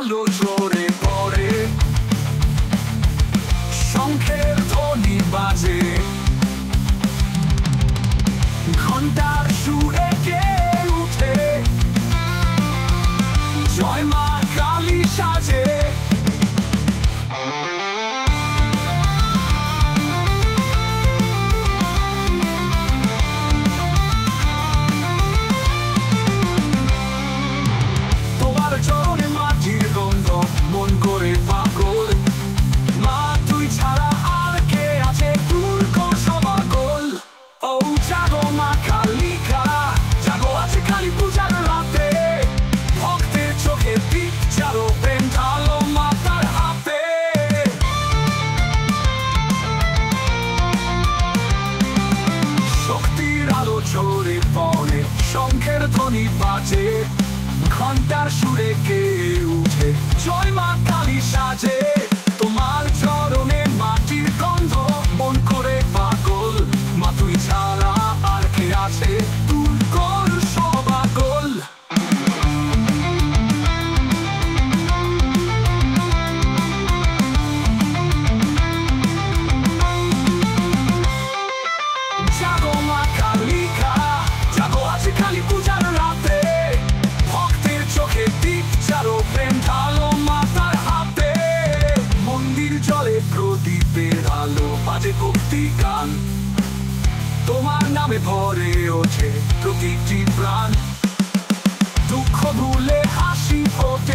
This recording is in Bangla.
আলো ঝরে পড়ে, শঙ্খের ধ্বনি বাজে, ঘণ্টার সুরে কে উঠে, জয় মা কালী সাজে। তোমার চরণে মাটির গন্ধ মন করে পাগল, মা তুই ছাড়া আর কে আছে দূর কর সমাগল। ও জাগো মা কালিকা, জাগো আছে কালী পূজার রাতে, ভক্তের চোখে দীপ জ্বালো, প্রেম ঢালো মাতার হাতে। শক্তির আলো ঝরে পড়ে, শঙ্খের ধ্বনি বাজে, ঘণ্টার সুরে কে উঠে, জয় মা কালী সাজে। তোমার চরণে মাটির গন্ধ মন করে পাগল, মা তুই ছাড়া আর কে আছে দূর কর সমাগল। জাগো মা কালিকা, জাগো আছে কালী পূজার রাতে, ভক্তের চোখে দীপ জ্বালো, প্রেম ঢালো মাতার হাতে। মন্দির জলে প্রদীপের আলো, বাজে ভক্তি গান, তোমার নামে ভরে ওঠে প্রতিটি প্রাণ। দুঃখ ভুলে হাসি ফোটে,